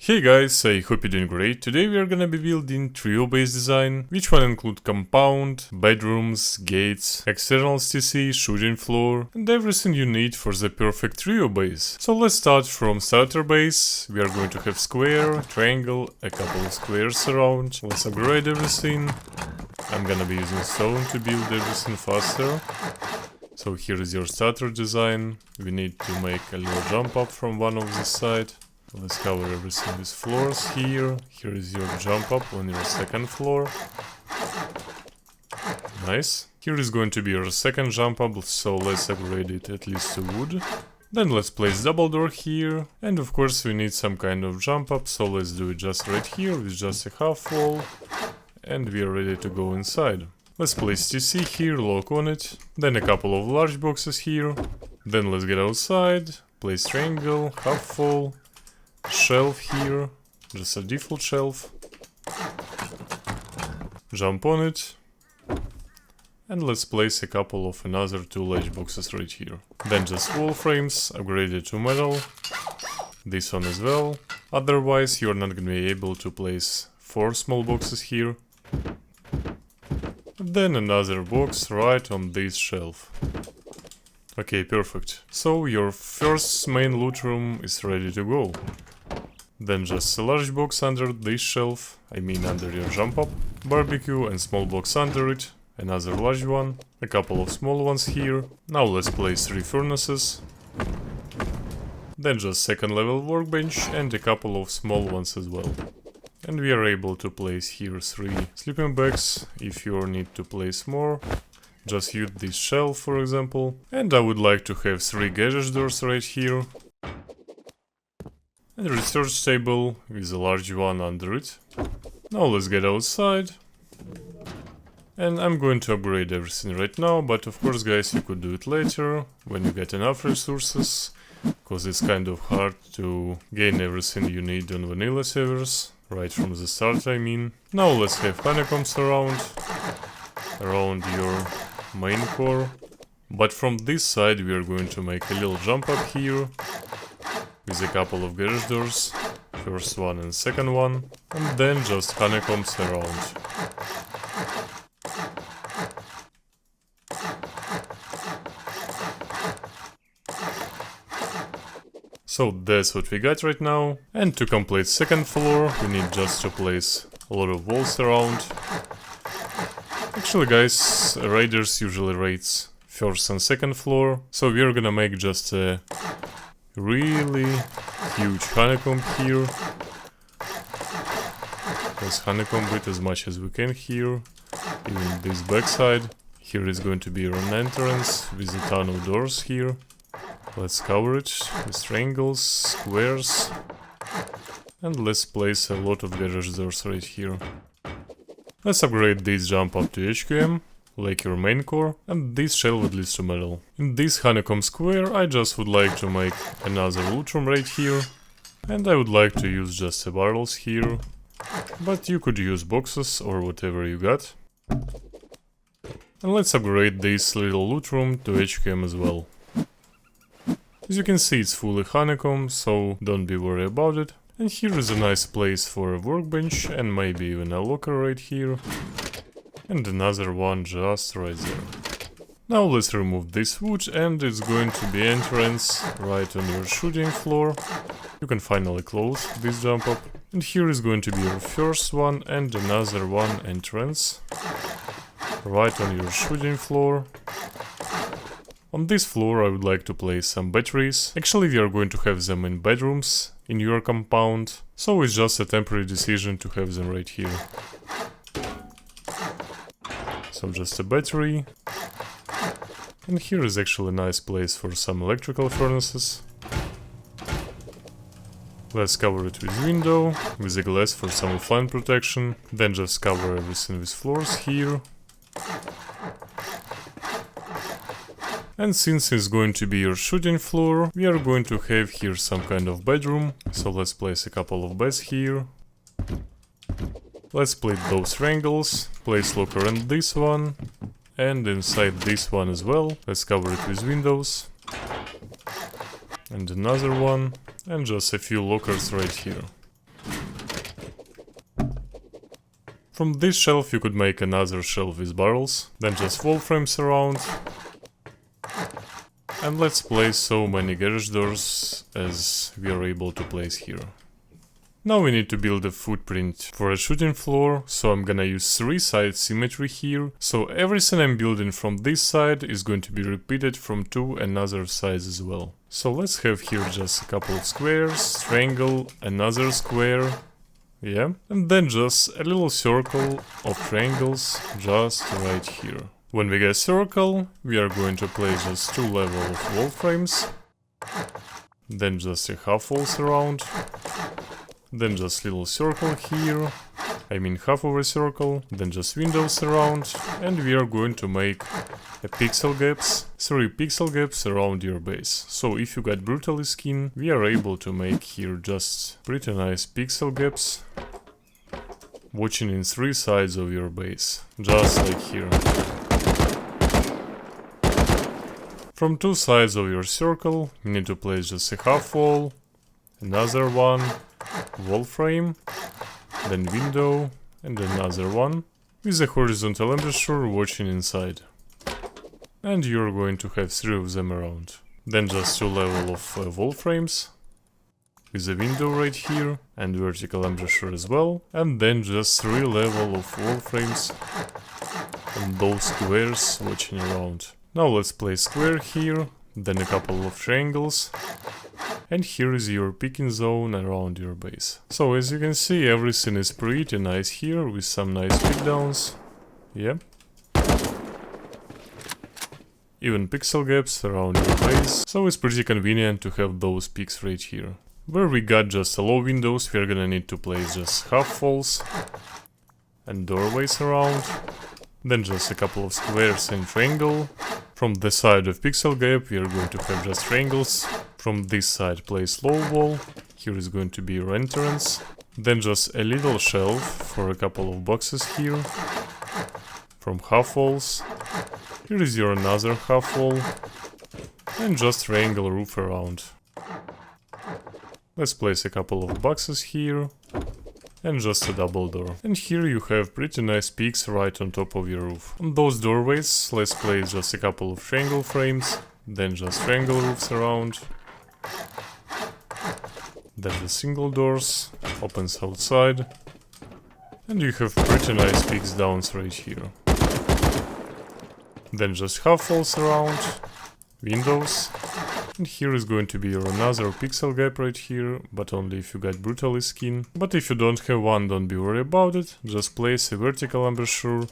Hey guys, I hope you're doing great. Today we are gonna be building trio base design, which will include compound, bedrooms, gates, external TC, shooting floor, and everything you need for the perfect trio base. So let's start from starter base. We are going to have square, triangle, a couple of squares around. Let's upgrade everything. I'm gonna be using stone to build everything faster. So here is your starter design. We need to make a little jump up from one of this side. Let's cover everything with floors here. Here is your jump up on your second floor. Nice. Here is going to be your second jump up, so let's upgrade it at least to wood. Then let's place double door here. And of course we need some kind of jump up, so let's do it just right here with just a half wall. And we are ready to go inside. Let's place TC here, lock on it. Then a couple of large boxes here. Then let's get outside. Place triangle, half wall. Shelf here, just a default shelf. Jump on it. And let's place a couple of another two ledge boxes right here. Then just wall frames, upgrade it to metal. This one as well. Otherwise you're not gonna be able to place 4 small boxes here. Then another box right on this shelf. Okay, perfect. So your first main loot room is ready to go. Then just a large box under this shelf, I mean under your jump up, barbecue and small box under it, another large one, a couple of small ones here. Now let's place 3 furnaces. Then just second level workbench and a couple of small ones as well. And we are able to place here 3 sleeping bags. If you need to place more, just use this shelf for example. And I would like to have 3 garage doors right here. And a research table with a large one under it. Now let's get outside. And I'm going to upgrade everything right now, but of course guys you could do it later, when you get enough resources. Because it's kind of hard to gain everything you need on vanilla servers, right from the start I mean. Now let's have honeycombs around your main core. But from this side we are going to make a little jump up here. With a couple of garage doors, first one and second one, and then just honeycombs around. So that's what we got right now, and to complete second floor we need just to place a lot of walls around. Actually guys, raiders usually raids first and second floor, so we're gonna make just a really huge honeycomb here. Let's honeycomb it as much as we can here, even this backside. Here is going to be an entrance with a ton of doors here. Let's cover it with triangles, squares, and let's place a lot of garage doors right here. Let's upgrade this jump up to HQM, like your main core, and this shell would lead to metal. In this honeycomb square I just would like to make another loot room right here, and I would like to use just the barrels here, but you could use boxes or whatever you got. And let's upgrade this little loot room to HQM as well. As you can see it's fully honeycomb, so don't be worried about it. And here is a nice place for a workbench and maybe even a locker right here. And another one just right there. Now let's remove this wood and it's going to be entrance right on your shooting floor. You can finally close this jump up. And here is going to be your first one and another one entrance right on your shooting floor. On this floor I would like to place some batteries. Actually we are going to have them in bedrooms in your compound, so it's just a temporary decision to have them right here. So just a battery. And here is actually a nice place for some electrical furnaces. Let's cover it with window, with a glass for some offline protection. Then just cover everything with floors here. And since it's going to be your shooting floor, we are going to have here some kind of bedroom. So let's place a couple of beds here. Let's split those triangles, place locker in this one, and inside this one as well. Let's cover it with windows. And another one, and just a few lockers right here. From this shelf you could make another shelf with barrels, then just wall frames around. And let's place so many garage doors as we are able to place here. Now we need to build a footprint for a shooting floor, so I'm gonna use 3-side symmetry here. So everything I'm building from this side is going to be repeated from 2 another sides as well. So let's have here just a couple of squares, triangle, another square, yeah, and then just a little circle of triangles just right here. When we get a circle, we are going to place just 2 levels of wall frames, then just a half walls around. Then just little circle here, I mean half of a circle, then just windows around, and we are going to make a pixel gaps, 3 pixel gaps around your base. So if you got brutally skin, we are able to make here just pretty nice pixel gaps, watching in 3 sides of your base, just like here. From 2 sides of your circle, you need to place just a half wall, another one, wall frame, then window, and another one, with a horizontal embouchure watching inside. And you're going to have 3 of them around. Then just 2 levels of wall frames, with a window right here, and vertical embouchure as well, and then just 3 levels of wall frames, and those squares watching around. Now let's place square here, then a couple of triangles. And here is your picking zone around your base. So as you can see, everything is pretty nice here with some nice pick downs. Yeah. Even pixel gaps around your base. So it's pretty convenient to have those peaks right here. Where we got just low windows, we're gonna need to place just half walls and doorways around. Then just a couple of squares and triangle. From the side of pixel gap we are going to have just triangles. From this side place low wall, here is going to be your entrance. Then just a little shelf for a couple of boxes here. From half walls, here is your another half wall. And just triangle roof around. Let's place a couple of boxes here. And just a double door. And here you have pretty nice peaks right on top of your roof. On those doorways, let's place just a couple of triangle frames, then just triangle roofs around. Then the single doors, opens outside. And you have pretty nice peaks downs right here. Then just half walls around, windows. And here is going to be your another pixel gap right here, but only if you got brutally skin. But if you don't have one, don't be worried about it, just place a vertical embouchure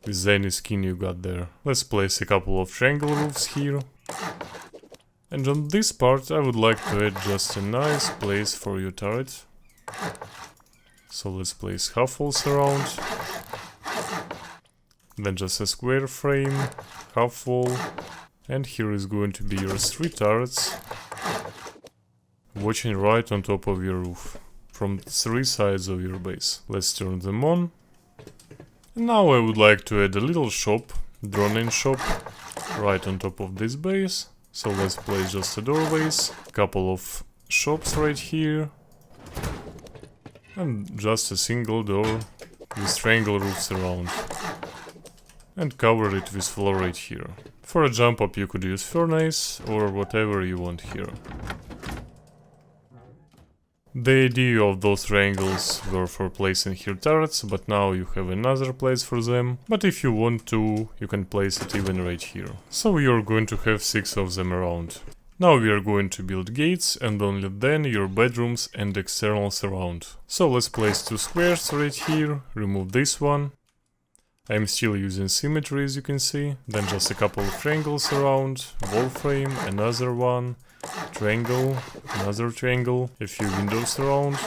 with any skin you got there. Let's place a couple of triangle roofs here. And on this part I would like to add just a nice place for your turret. So let's place half walls around. Then just a square frame, half wall. And here is going to be your 3 turrets, watching right on top of your roof, from 3 sides of your base. Let's turn them on. And now I would like to add a little shop, drone-in shop, right on top of this base. So let's place just a doorways, couple of shops right here, and just a single door with triangle roofs around. And cover it with floor right here. For a jump up you could use furnace or whatever you want here. The idea of those triangles were for placing here turrets, but now you have another place for them. But if you want to, you can place it even right here. So you're going to have 6 of them around. Now we are going to build gates and only then your bedrooms and externals around. So let's place 2 squares right here, remove this one. I'm still using symmetry as you can see, then just a couple of triangles around, wall frame, another one, triangle, another triangle, a few windows around,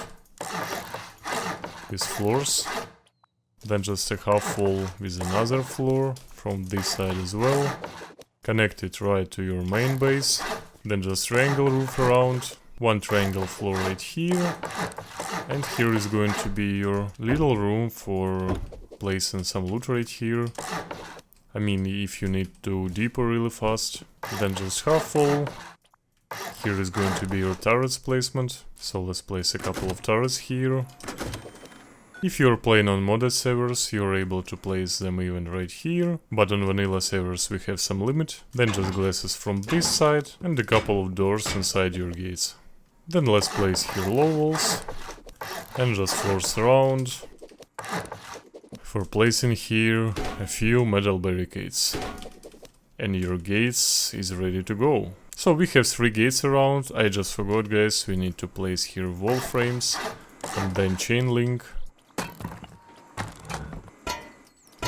with floors, then just a half wall with another floor from this side as well, connect it right to your main base, then just triangle roof around, 1 triangle floor right here, and here is going to be your little room for placing some loot right here. I mean, if you need to deeper really fast, then just half wall. Here is going to be your turrets placement, so let's place a couple of turrets here. If you're playing on modded servers, you're able to place them even right here, but on vanilla servers we have some limit. Then just glasses from this side and a couple of doors inside your gates. Then let's place here low walls and just floors around for placing here a few metal barricades. And your gates is ready to go. So we have 3 gates around. I just forgot, guys, we need to place here wall frames and then chain link.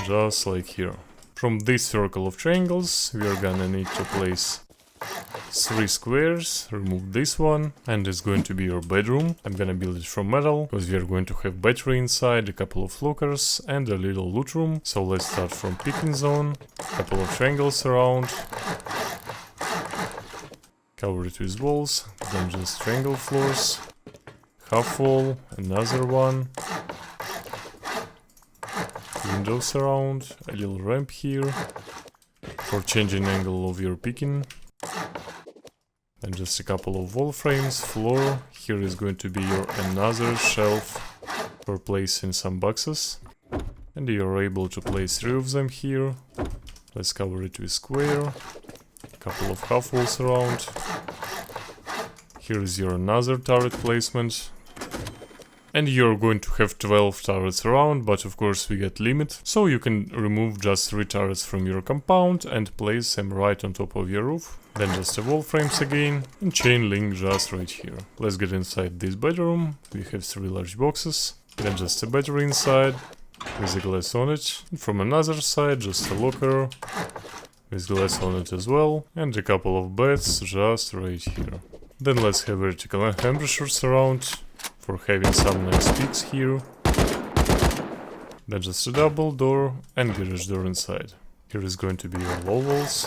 Just like here. From this circle of triangles we are gonna need to place 3 squares, remove this one, and it's going to be your bedroom. I'm gonna build it from metal, because we are going to have battery inside, a couple of lockers, and a little loot room. So let's start from picking zone, a couple of triangles around, cover it with walls, then just triangle floors, half wall, another one, windows around, a little ramp here, for changing angle of your picking. And just a couple of wall frames, floor. Here is going to be your another shelf for placing some boxes. And you're able to place 3 of them here. Let's cover it with square. A couple of half walls around. Here is your another turret placement. And you're going to have 12 turrets around, but of course we get limit. So you can remove just 3 turrets from your compound and place them right on top of your roof. Then just a wall frames again, and chain link just right here. Let's get inside this bedroom. We have 3 large boxes. Then just a battery inside, with a glass on it. And from another side, just a locker, with glass on it as well. And a couple of beds just right here. Then let's have vertical embrasures around, for having some nice peaks here. Then just a double door and garage door inside. Here is going to be your low walls.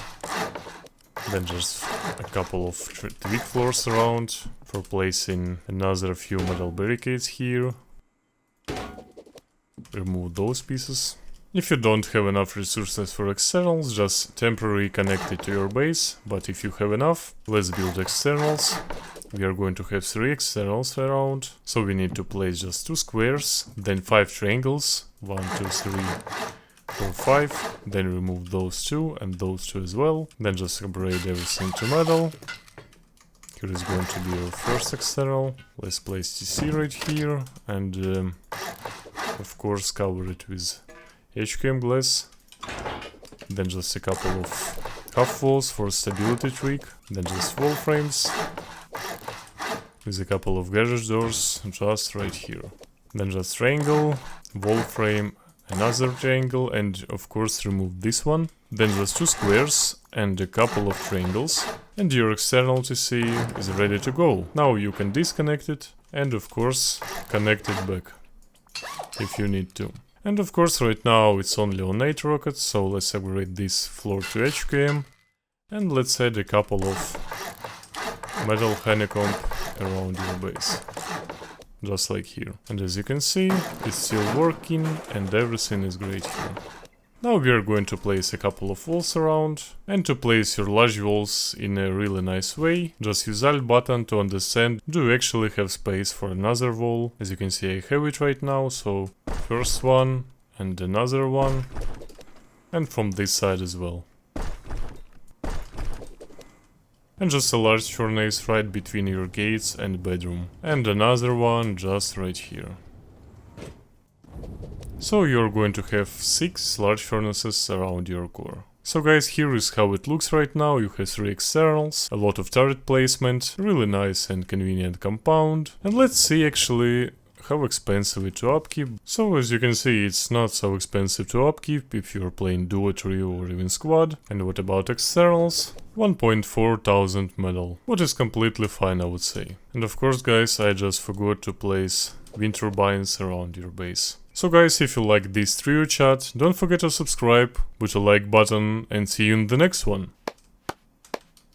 Then just a couple of twig floors around for placing another few metal barricades here. Remove those pieces. If you don't have enough resources for externals, just temporarily connect it to your base. But if you have enough, let's build externals. We are going to have 3 externals around, so we need to place just 2 squares, then 5 triangles, 1, 2, 3, 4, 5, then remove those 2 and those 2 as well, then just upgrade everything to metal. Here is going to be our first external. Let's place TC right here, and of course cover it with HQM glass. Then just a couple of half walls for stability trick, then just wall frames with a couple of garage doors just right here. Then just triangle, wall frame, another triangle, and of course remove this one. Then just 2 squares and a couple of triangles, and your external TC is ready to go. Now you can disconnect it and of course connect it back if you need to. And of course right now it's only on 8 rockets, so let's upgrade this floor to HQM, and let's add a couple of metal honeycomb around your base, just like here. And as you can see, it's still working and everything is great here. Now we are going to place a couple of walls around, and to place your large walls in a really nice way, just use Alt button to understand, do you actually have space for another wall. As you can see, I have it right now, so first one and another one, and from this side as well. And just a large furnace right between your gates and bedroom. And another one just right here. So you're going to have 6 large furnaces around your core. So guys, here is how it looks right now. You have 3 externals, a lot of turret placement, really nice and convenient compound. And let's see actually how expensive it to upkeep. So as you can see, it's not so expensive to upkeep if you're playing duo, trio or even squad. And what about externals? 1,400 metal, what is completely fine, I would say. And of course guys, I just forgot to place wind turbines around your base. So guys, if you like this trio chat, don't forget to subscribe, put a like button, and see you in the next one.